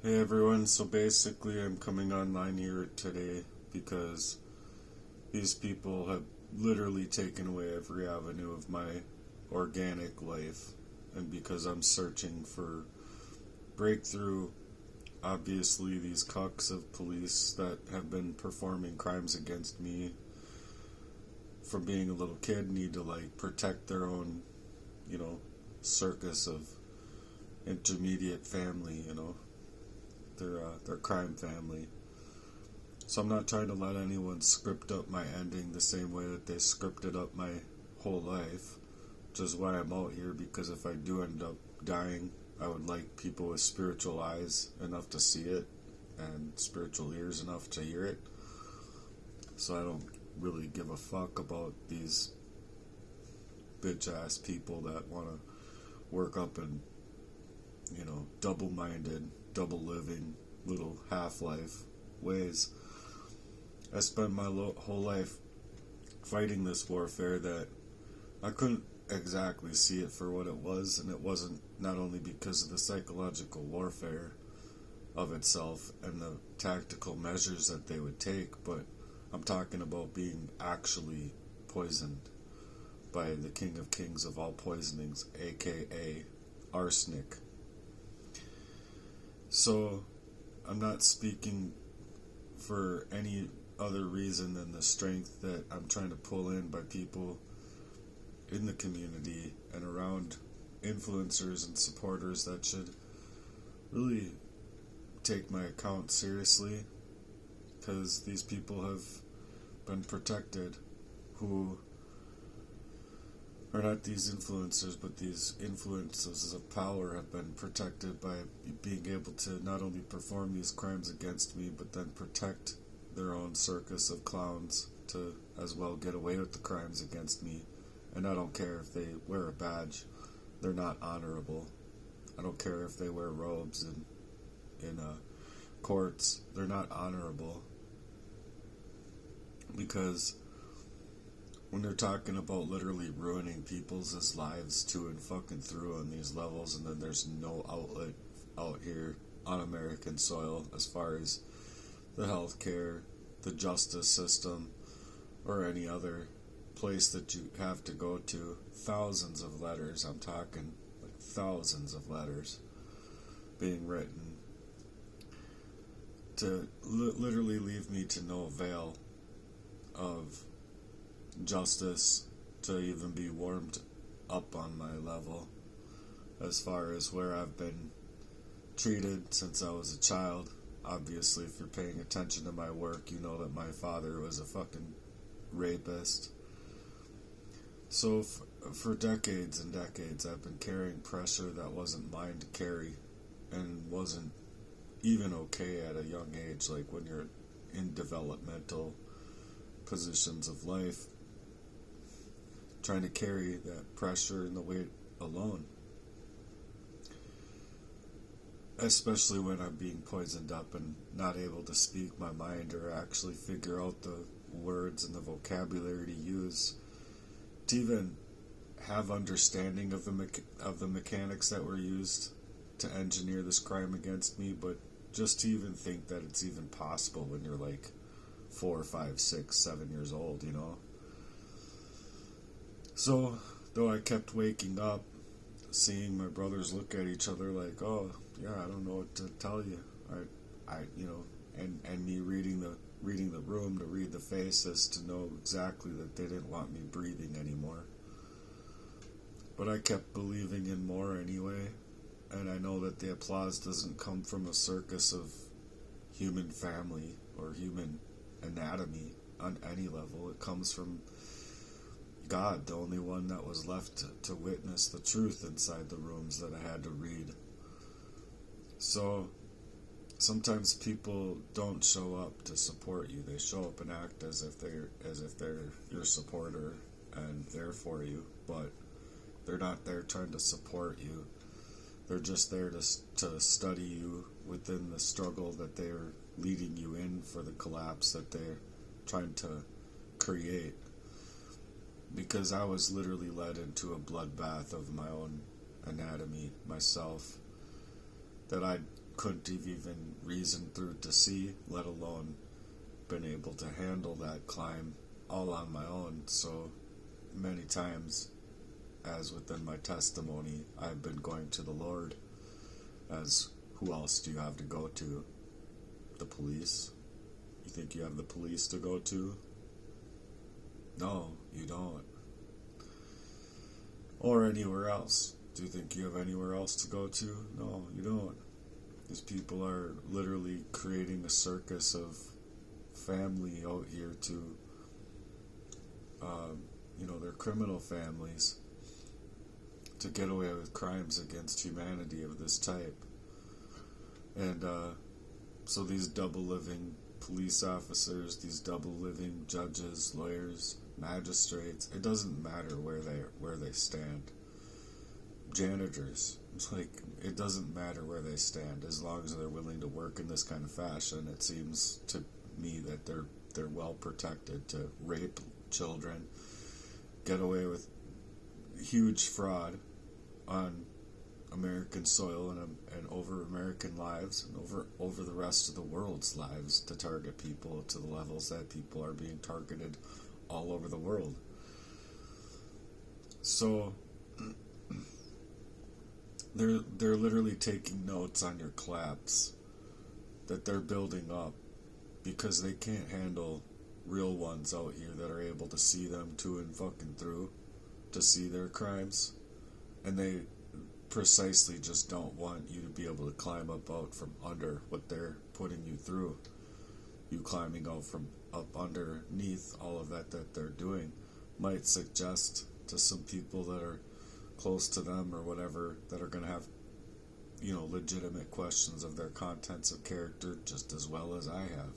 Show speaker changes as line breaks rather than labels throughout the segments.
Hey everyone, so basically I'm coming online here today because these people have literally taken away every avenue of my organic life, and because I'm searching for breakthrough, obviously these cucks of police that have been performing crimes against me from being a little kid need to protect their own, you know, circus of intermediate family, their crime family. So I'm not trying to let anyone script up my ending the same way that they scripted up my whole life, which is why I'm out here, because if I do end up dying, I would like people with spiritual eyes enough to see it and spiritual ears enough to hear it. So I don't really give a fuck about these bitch ass people that want to work up in, double minded, double living, little half life ways. I spent my whole life fighting this warfare that I couldn't exactly see it for what it was, and it wasn't not only because of the psychological warfare of itself and the tactical measures that they would take, but I'm talking about being actually poisoned by the King of Kings of all poisonings, aka arsenic. So I'm not speaking for any other reason than the strength that I'm trying to pull in by people in the community and around influencers and supporters that should really take my account seriously, because these people have been protected, who are not these influencers, but these influences of power have been protected by being able to not only perform these crimes against me, but then protect their own circus of clowns to as well get away with the crimes against me. And I don't care if they wear a badge, they're not honorable. I don't care if they wear robes in courts, they're not honorable. Because when they're talking about literally ruining people's lives to and fucking through on these levels, and then there's no outlet out here on American soil as far as the healthcare, the justice system, or any other place that you have to go to. Thousands of letters, I'm talking like thousands of letters being written to literally leave me to no avail of justice to even be warmed up on my level, as far as where I've been treated since I was a child. Obviously, if you're paying attention to my work, you know that my father was a fucking rapist. So for decades and decades, I've been carrying pressure that wasn't mine to carry, and wasn't even okay at a young age, like when you're in developmental positions of life, trying to carry that pressure and the weight alone. Especially when I'm being poisoned up and not able to speak my mind or actually figure out the words and the vocabulary to use to even have understanding of the mechanics that were used to engineer this crime against me, but just to even think that it's even possible when you're like 4, 5, 6, 7 years old, So, though I kept waking up, seeing my brothers look at each other like, oh, yeah, I don't know what to tell you. And me reading the room to read the faces to know exactly that they didn't want me breathing anymore. But I kept believing in more anyway, and I know that the applause doesn't come from a circus of human family or human anatomy on any level. It comes from God, the only one that was left to witness the truth inside the rooms that I had to read. So sometimes people don't show up to support you. They show up and act as if they're your supporter and there for you, but they're not there trying to support you. They're just there to study you within the struggle that they're leading you in for the collapse that they're trying to create. Because I was literally led into a bloodbath of my own anatomy myself that I'd couldn't have even reasoned through to see, let alone been able to handle that climb all on my own. So many times, as within my testimony, I've been going to the Lord, as who else do you have to go to? The police? You think you have the police to go to? No, you don't. Or anywhere else. Do you think you have anywhere else to go to? No, you don't. These people are literally creating a circus of family out here to, their criminal families, to get away with crimes against humanity of this type. And so these double-living police officers, these double-living judges, lawyers, magistrates, it doesn't matter where they stand. Janitors, it doesn't matter where they stand as long as they're willing to work in this kind of fashion. It seems to me that they're well protected to rape children, get away with huge fraud on American soil and over American lives and over the rest of the world's lives, to target people to the levels that people are being targeted all over the world. So they're literally taking notes on your collapse that they're building up, because they can't handle real ones out here that are able to see them to and fucking through, to see their crimes. And they precisely just don't want you to be able to climb up out from under what they're putting you through. You climbing out from up underneath all of that they're doing might suggest to some people that are close to them or whatever, that are going to have, legitimate questions of their contents of character just as well as I have.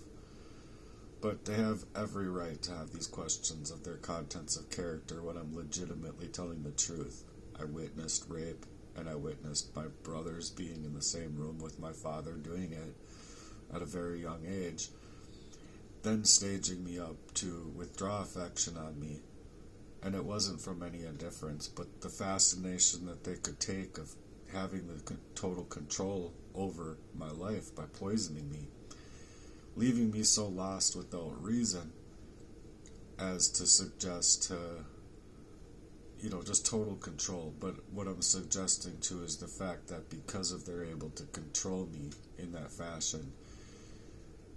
But they have every right to have these questions of their contents of character when I'm legitimately telling the truth. I witnessed rape, and I witnessed my brothers being in the same room with my father doing it at a very young age, then staging me up to withdraw affection on me. And it wasn't from any indifference, but the fascination that they could take of having the total control over my life by poisoning me, leaving me so lost without reason as to suggest just total control. But what I'm suggesting too is the fact that because of they're able to control me in that fashion,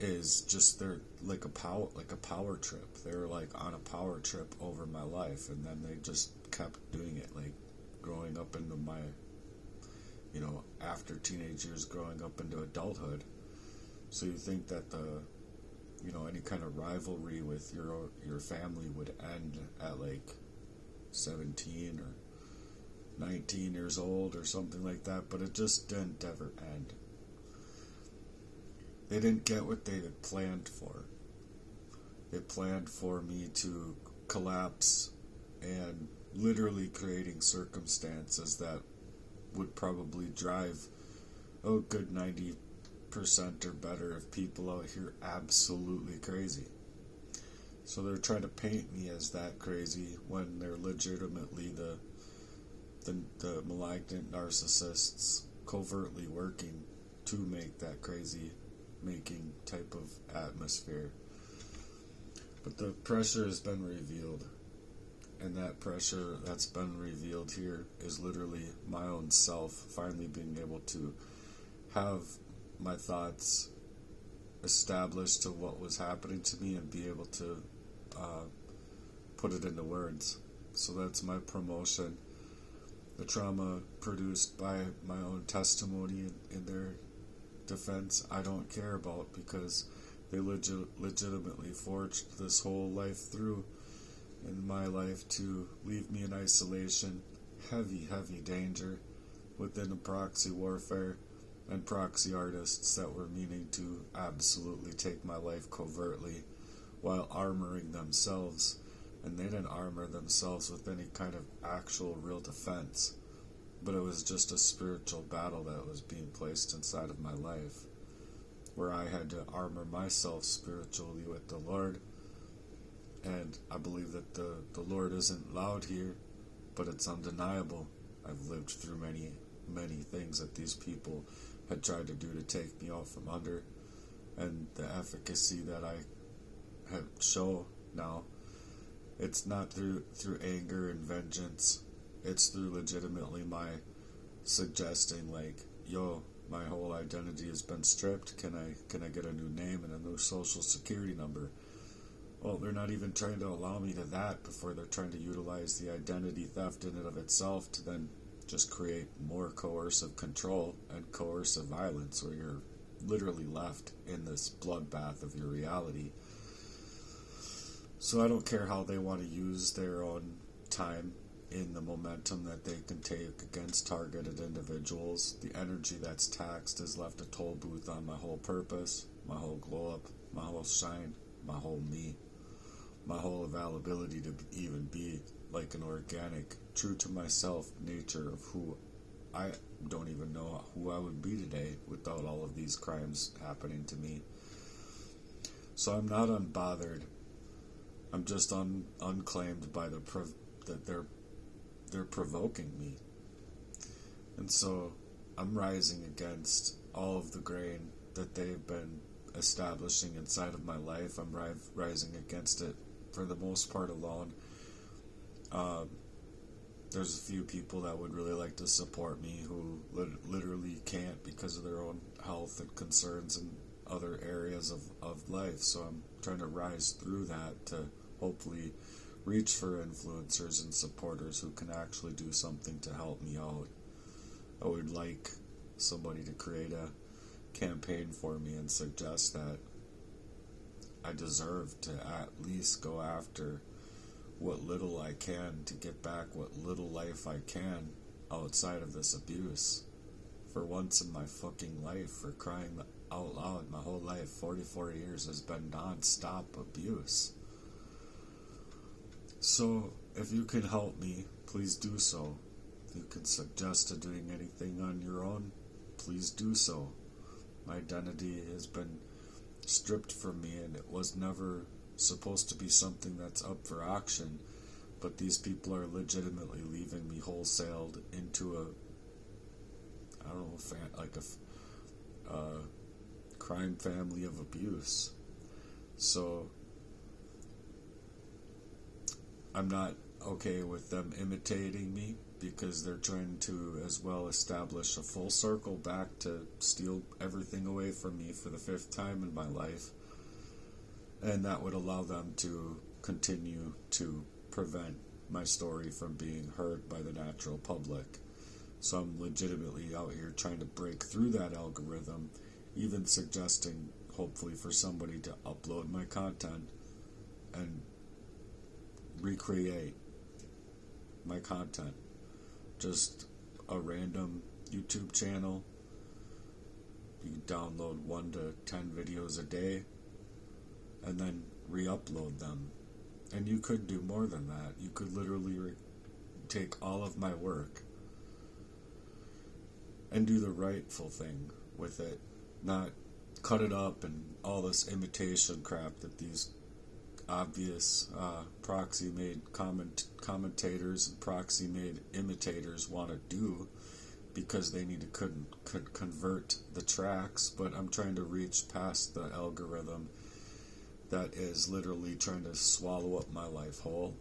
is just they're like a power trip. They were like on a power trip over my life, and then they just kept doing it, like growing up into my, after teenage years, growing up into adulthood. So you think that any kind of rivalry with your family would end at like 17 or 19 years old or something like that, but it just didn't ever end. They didn't get what they had planned for. They planned for me to collapse, and literally creating circumstances that would probably drive a good 90% or better of people out here absolutely crazy. So they're trying to paint me as that crazy when they're legitimately the malignant narcissists covertly working to make that crazy making type of atmosphere. But the pressure has been revealed, and that pressure that's been revealed here is literally my own self finally being able to have my thoughts established to what was happening to me and be able to put it into words. So that's my promotion. The trauma produced by my own testimony in their defense, I don't care about, because they legitimately forged this whole life through in my life to leave me in isolation, heavy danger within a proxy warfare and proxy artists that were meaning to absolutely take my life covertly while armoring themselves. And they didn't armor themselves with any kind of actual real defense, but it was just a spiritual battle that was being placed inside of my life, where I had to armor myself spiritually with the Lord. And I believe that the Lord isn't loud here, but it's undeniable. I've lived through many things that these people had tried to do to take me out from under, and the efficacy that I have show now. It's not through anger and vengeance. It's through legitimately my suggesting, like, yo, my whole identity has been stripped. Can I get a new name and a new social security number? Well, they're not even trying to allow me to that before they're trying to utilize the identity theft in and of itself to then just create more coercive control and coercive violence, where you're literally left in this bloodbath of your reality. So I don't care how they want to use their own time in the momentum that they can take against targeted individuals. The energy that's taxed has left a toll booth on my whole purpose, my whole glow up, my whole shine, my whole me, my whole availability to even be like an organic, true to myself nature of who I don't even know who I would be today without all of these crimes happening to me. So I'm not unbothered. I'm just unclaimed by that they're provoking me. And so I'm rising against all of the grain that they've been establishing inside of my life. I'm rising against it for the most part alone. There's a few people that would really like to support me who literally can't because of their own health and concerns in other areas of life. So I'm trying to rise through that to hopefully reach for influencers and supporters who can actually do something to help me out. I would like somebody to create a campaign for me and suggest that I deserve to at least go after what little I can to get back what little life I can outside of this abuse. For once in my fucking life, for crying out loud, my whole life, 44 years, has been non-stop abuse. So, if you can help me, please do so. If you can suggest to doing anything on your own, please do so. My identity has been stripped from me, and it was never supposed to be something that's up for auction, but these people are legitimately leaving me wholesaled into a, I don't know, like a crime family of abuse. So I'm not okay with them imitating me, because they're trying to as well establish a full circle back to steal everything away from me for the 5th time in my life. And that would allow them to continue to prevent my story from being heard by the natural public. So I'm legitimately out here trying to break through that algorithm, even suggesting, hopefully, for somebody to upload my content and recreate my content. Just a random YouTube channel. You can download 1 to 10 videos a day and then re-upload them. And you could do more than that. You could literally take all of my work and do the rightful thing with it, not cut it up and all this imitation crap that these obvious proxy-made commentators and proxy-made imitators want to do, because they need to convert the tracks. But I'm trying to reach past the algorithm that is literally trying to swallow up my life whole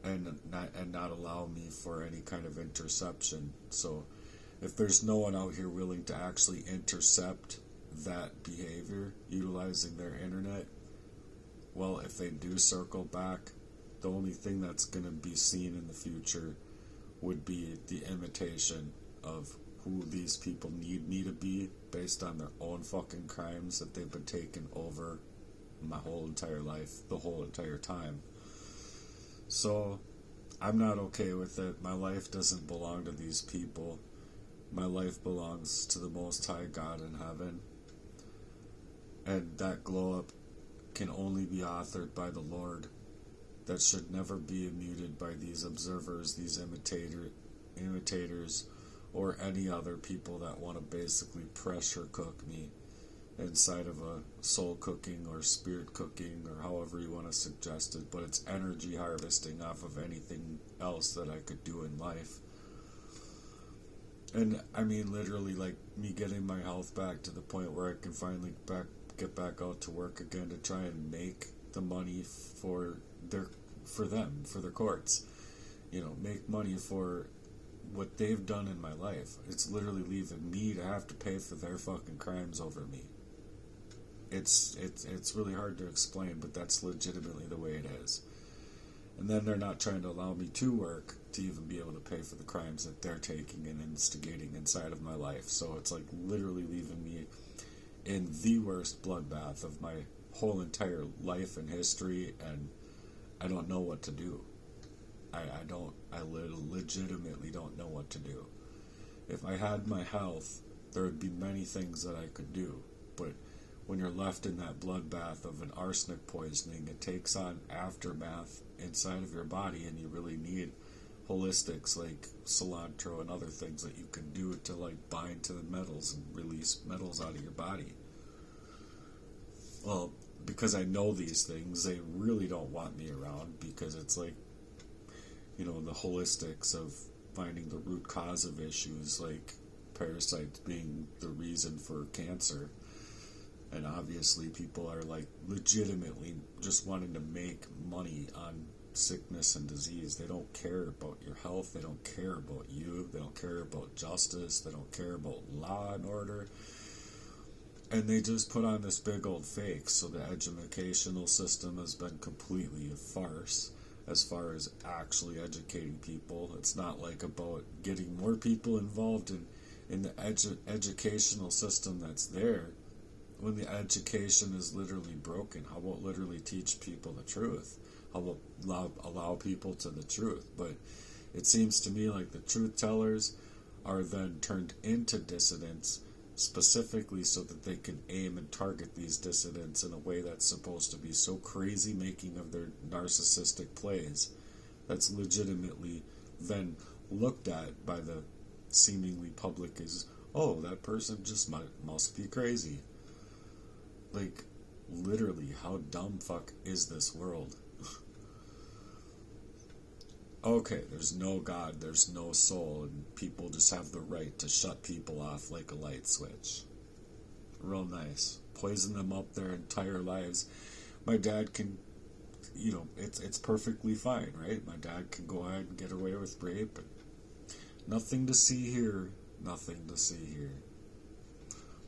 and not allow me for any kind of interception. So if there's no one out here willing to actually intercept that behavior utilizing their internet, well, if they do circle back, the only thing that's going to be seen in the future would be the imitation of who these people need me to be based on their own fucking crimes that they've been taking over my whole entire life, the whole entire time. So I'm not okay with it. My life doesn't belong to these people. My life belongs to the Most High God in heaven. And that glow up can only be authored by the Lord. That should never be muted by these observers, these imitators, or any other people that want to basically pressure cook me inside of a soul cooking or spirit cooking, or however you want to suggest it. But it's energy harvesting off of anything else that I could do in life. And I mean, literally, like me getting my health back to the point where I can finally get back out to work again to try and make the money for them, for their courts. You know, make money for what they've done in my life. It's literally leaving me to have to pay for their fucking crimes over me. It's really hard to explain, but that's legitimately the way it is. And then they're not trying to allow me to work to even be able to pay for the crimes that they're taking and instigating inside of my life. So it's like literally leaving me in the worst bloodbath of my whole entire life and history, and I don't know what to do. I legitimately don't know what to do. If I had my health, there would be many things that I could do, but when you're left in that bloodbath of an arsenic poisoning, it takes on aftermath inside of your body, and you really need holistics like cilantro and other things that you can do to like bind to the metals and release metals out of your body. Well, because I know these things, they really don't want me around, because it's like, you know, the holistics of finding the root cause of issues, like parasites being the reason for cancer. And obviously people are like legitimately just wanting to make money on sickness and disease. They don't care about your health. They don't care about you. They don't care about justice. They don't care about law and order. And they just put on this big old fake. So the educational system has been completely a farce as far as actually educating people. It's not like about getting more people involved in the educational system that's there, when the education is literally broken. How about literally teach people the truth? How about allow people to the truth? But it seems to me like the truth tellers are then turned into dissidents, specifically so that they can aim and target these dissidents in a way that's supposed to be so crazy making of their narcissistic plays, that's legitimately then looked at by the seemingly public as, oh, that person just must be crazy. Like, literally, how dumb fuck is this world? Okay, there's no God, there's no soul, and people just have the right to shut people off like a light switch. Real nice. Poison them up their entire lives. My dad can, you know, it's perfectly fine, right? My dad can go ahead and get away with rape. Nothing to see here, nothing to see here.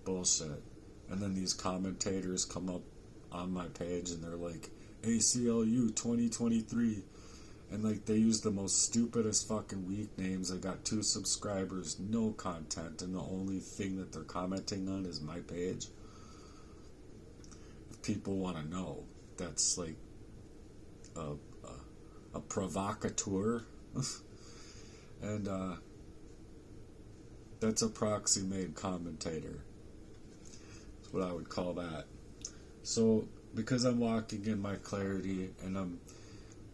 Bullshit. And then these commentators come up on my page and they're like, ACLU 2023. And like they use the most stupidest fucking weak names. I got 2 subscribers, no content, and the only thing that they're commenting on is my page. If people want to know, that's like a provocateur. And that's a proxy made commentator. That's what I would call that. So because I'm walking in my clarity and I'm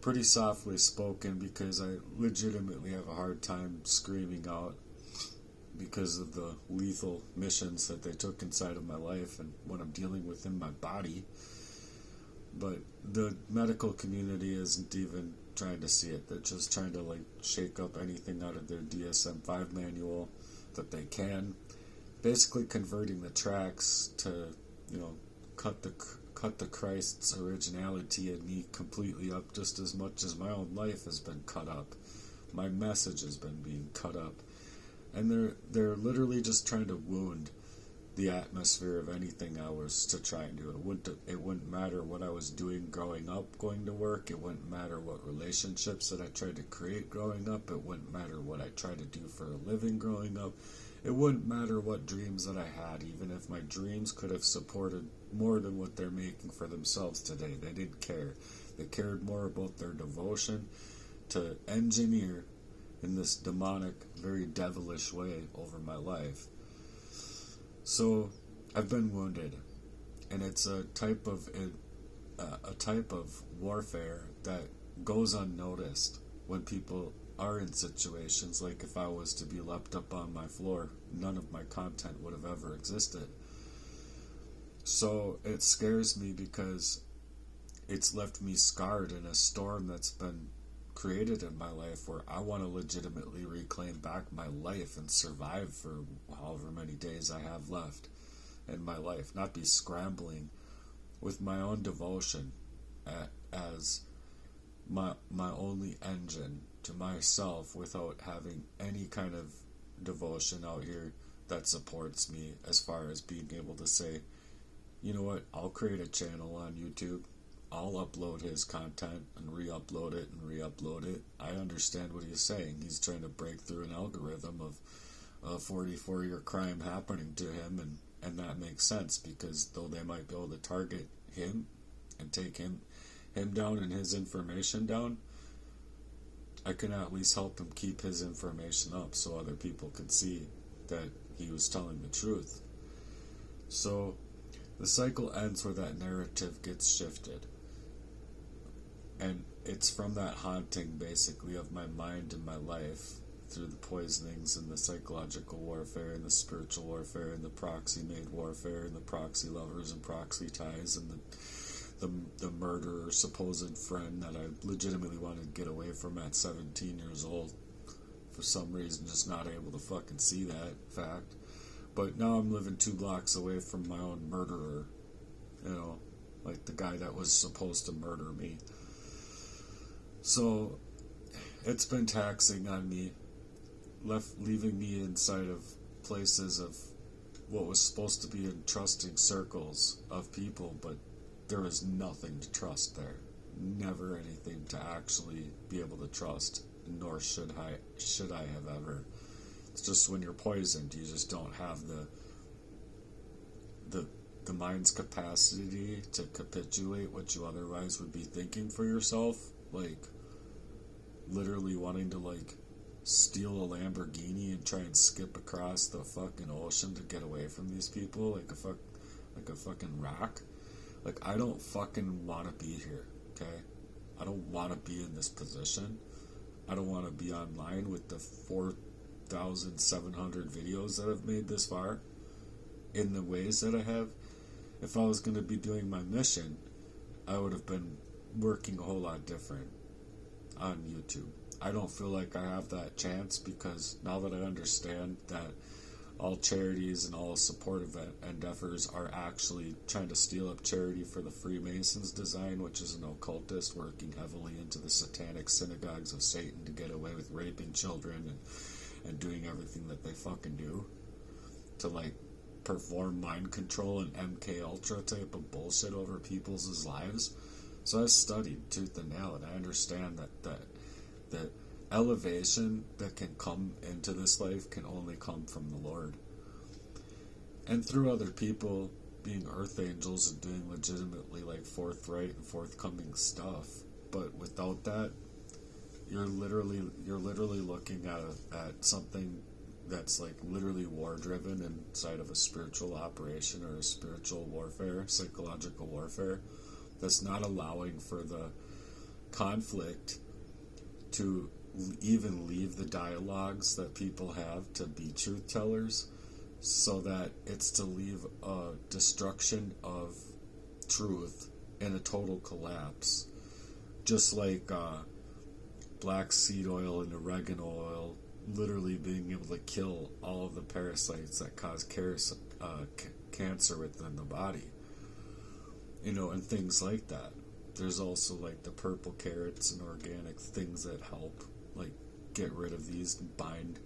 pretty softly spoken, because I legitimately have a hard time screaming out because of the lethal missions that they took inside of my life and what I'm dealing with in my body. But the medical community isn't even trying to see it. They're just trying to like shake up anything out of their DSM-5 manual that they can, basically converting the tracks to, you know, cut the Christ's originality in me completely up, just as much as my own life has been cut up. My message has been being cut up, and they're literally just trying to wound the atmosphere of anything I was to try and do. It wouldn't matter what I was doing growing up, going to work. It wouldn't matter what relationships that I tried to create growing up. It wouldn't matter what I tried to do for a living growing up. It wouldn't matter what dreams that I had, even if my dreams could have supported more than what they're making for themselves today. They didn't care. They cared more about their devotion to engineer in this demonic, very devilish way over my life. So I've been wounded, and it's a type of warfare that goes unnoticed when people are in situations. Like if I was to be left up on my floor, none of my content would have ever existed. So it scares me because it's left me scarred in a storm that's been created in my life where I want to legitimately reclaim back my life and survive for however many days I have left in my life, not be scrambling with my own devotion as my only engine to myself, without having any kind of devotion out here that supports me as far as being able to say, you know what, I'll create a channel on YouTube, I'll upload his content and re-upload it and re-upload it. I understand what he's saying. He's trying to break through an algorithm of a 44-year crime happening to him, and that makes sense, because though they might be able to target him and take him down and his information down, I can at least help him keep his information up so other people could see that he was telling the truth. So the cycle ends where that narrative gets shifted. And it's from that haunting, basically, of my mind and my life, through the poisonings and the psychological warfare and the spiritual warfare and the proxy-made warfare and the proxy lovers and proxy ties and the murderer supposed friend that I legitimately wanted to get away from at 17 years old. For some reason, just not able to fucking see that fact. But now I'm living 2 blocks away from my own murderer. You know, like the guy that was supposed to murder me. So it's been taxing on me, leaving me inside of places of what was supposed to be in trusting circles of people, but there is nothing to trust there. Never anything to actually be able to trust, nor should I have ever. It's just when you're poisoned, you just don't have the mind's capacity to capitulate what you otherwise would be thinking for yourself. Like, literally wanting to, like, steal a Lamborghini and try and skip across the fucking ocean to get away from these people like a fucking rock. Like, I don't fucking want to be here, okay? I don't want to be in this position. I don't want to be online with the 4,700 videos that I've made this far in the ways that I have. If I was going to be doing my mission, I would have been working a whole lot different on YouTube. I don't feel like I have that chance, because now that I understand that all charities and all supportive endeavors are actually trying to steal up charity for the Freemasons design, which is an occultist working heavily into the satanic synagogues of Satan to get away with raping children and doing everything that they fucking do to, like, perform mind control and MK Ultra type of bullshit over people's lives. So I studied tooth and nail, and I understand that the elevation that can come into this life can only come from the Lord. And through other people being earth angels and doing legitimately, like, forthright and forthcoming stuff. But without that, you're literally looking at something that's, like, literally war driven inside of a spiritual operation or a spiritual warfare, psychological warfare, that's not allowing for the conflict to even leave the dialogues that people have to be truth tellers, so that it's to leave a destruction of truth and a total collapse. Just like black seed oil and oregano oil literally being able to kill all of the parasites that cause cancer within the body. You know, and things like that. There's also, like, the purple carrots and organic things that help, like, get rid of these and bind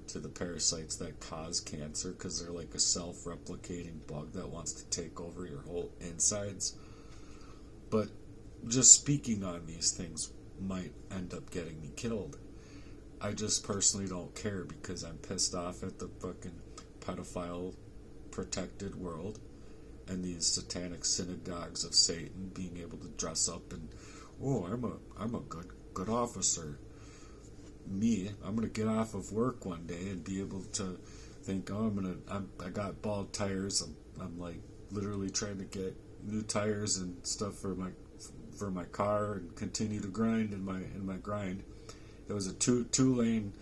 to the parasites that cause cancer, because they're like a self-replicating bug that wants to take over your whole insides. But just speaking on these things might end up getting me killed. I just personally don't care, because I'm pissed off at the fucking pedophile protected world and these satanic synagogues of Satan being able to dress up and, oh, I'm a good officer. I'm gonna get off of work one day and be able to think, oh, I got bald tires. I'm like literally trying to get new tires and stuff for my car and continue to grind in my grind. It was a two-lane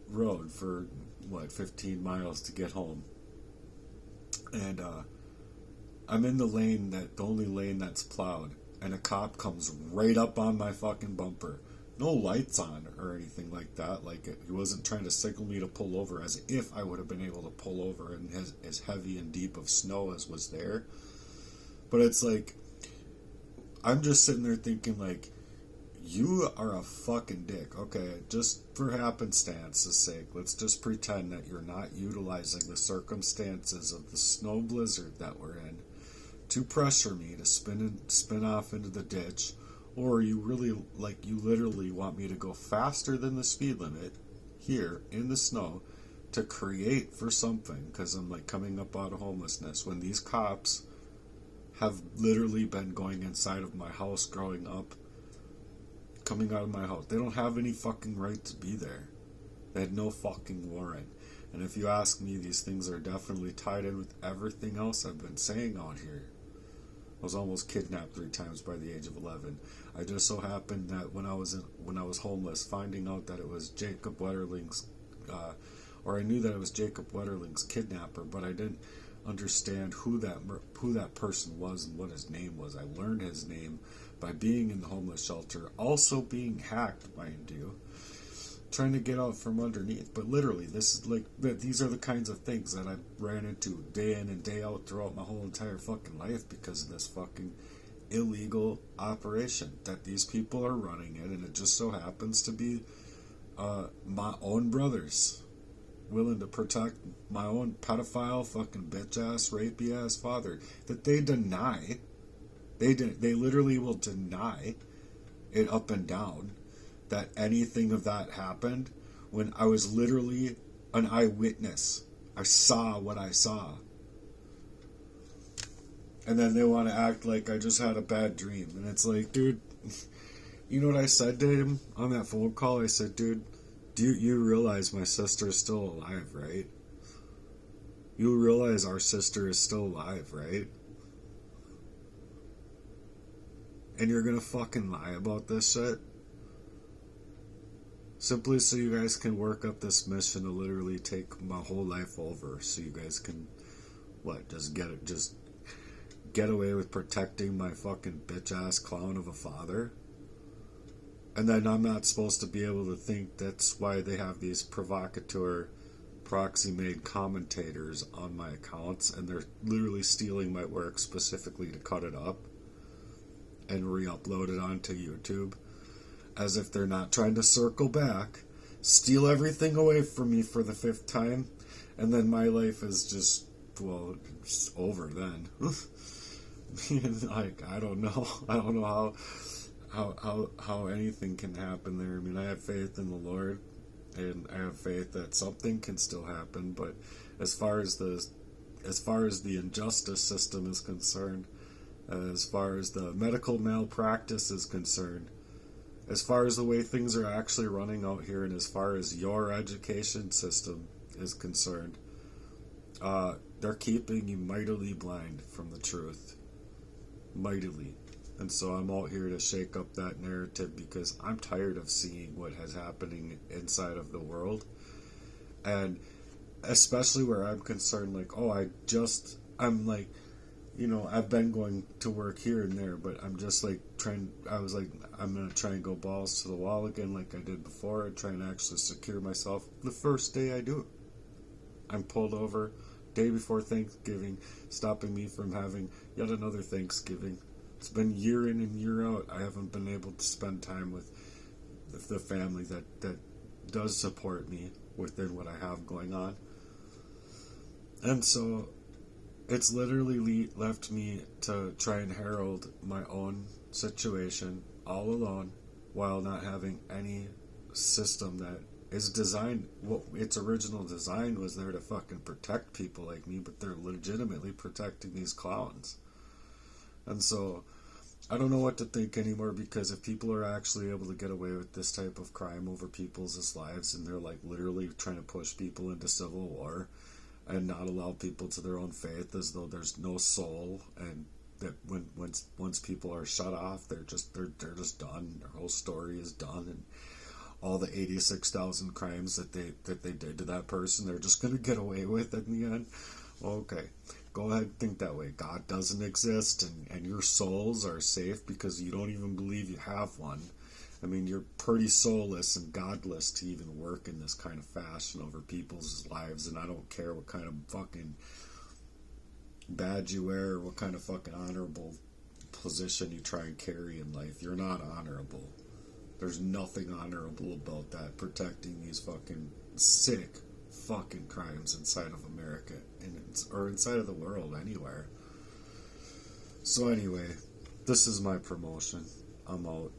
road for 15 miles to get home, and I'm in the only lane that's plowed, and a cop comes right up on my fucking bumper, no lights on or anything like that. Like, he wasn't trying to signal me to pull over, as if I would have been able to pull over in as heavy and deep of snow as was there. But it's like, I'm just sitting there thinking, like, you are a fucking dick. Okay, just for happenstance's sake, let's just pretend that you're not utilizing the circumstances of the snow blizzard that we're in to pressure me to spin off into the ditch, or you literally want me to go faster than the speed limit here in the snow to create for something, because I'm like coming up out of homelessness, when these cops have literally been going inside of my house growing up, coming out of my house. They don't have any fucking right to be there. They had no fucking warrant. And if you ask me, these things are definitely tied in with everything else I've been saying out here. I was almost kidnapped 3 times by the age of 11. I just so happened that when I was homeless, finding out that it was Jacob Wetterling's, or I knew that it was Jacob Wetterling's kidnapper, but I didn't understand who that person was and what his name was. I learned his name by being in the homeless shelter, also being hacked, mind you, trying to get out from underneath. But literally, these are the kinds of things that I ran into day in and day out throughout my whole entire fucking life because of this fucking illegal operation that these people are running in, and it just so happens to be my own brothers willing to protect my own pedophile, fucking bitch-ass, rapey-ass father that they deny. They literally will deny it up and down that anything of that happened, when I was literally an eyewitness. I saw what I saw. And then they want to act like I just had a bad dream. And it's like, dude, you know what I said to him on that phone call? I said, dude, you realize my sister is still alive, right? You realize our sister is still alive, right? And you're gonna fucking lie about this shit? Simply so you guys can work up this mission to literally take my whole life over, so you guys can, just get away with protecting my fucking bitch-ass clown of a father? And then I'm not supposed to be able to think that's why they have these provocateur, proxy-made commentators on my accounts, and they're literally stealing my work specifically to cut it up and re-upload it onto YouTube, as if they're not trying to circle back, steal everything away from me for the 5th time, and then my life is just over then. Like, I don't know how anything can happen there. I mean, I have faith in the Lord, and I have faith that something can still happen, but as far as the injustice system is concerned, as far as the medical malpractice is concerned, as far as the way things are actually running out here, and as far as your education system is concerned, they're keeping you mightily blind from the truth. Mightily. And so I'm out here to shake up that narrative, because I'm tired of seeing what is happening inside of the world. And especially where I'm concerned, I've been going to work here and there, but I'm just I'm going to try and go balls to the wall again like I did before, and try and actually secure myself the first day I do it. I'm pulled over day before Thanksgiving, stopping me from having yet another Thanksgiving. It's been year in and year out. I haven't been able to spend time with the family that does support me within what I have going on. And so it's literally left me to try and herald my own situation all alone, while not having any system that is designed. Its original design was there to fucking protect people like me, but they're legitimately protecting these clowns. And so I don't know what to think anymore, because if people are actually able to get away with this type of crime over people's lives, and they're like literally trying to push people into civil war and not allow people to their own faith, as though there's no soul, and that once people are shut off, they're just done. Their whole story is done, and all the 86,000 crimes that they did to that person, they're just gonna get away with in the end. Okay, go ahead and think that way. God doesn't exist, and your souls are safe because you don't even believe you have one. I mean, you're pretty soulless and godless to even work in this kind of fashion over people's lives, and I don't care what kind of fucking badge you wear or what kind of fucking honorable position you try and carry in life. You're not honorable. There's nothing honorable about that, protecting these fucking sick fucking crimes inside of America, or inside of the world, anywhere. So anyway, this is my promotion. I'm out.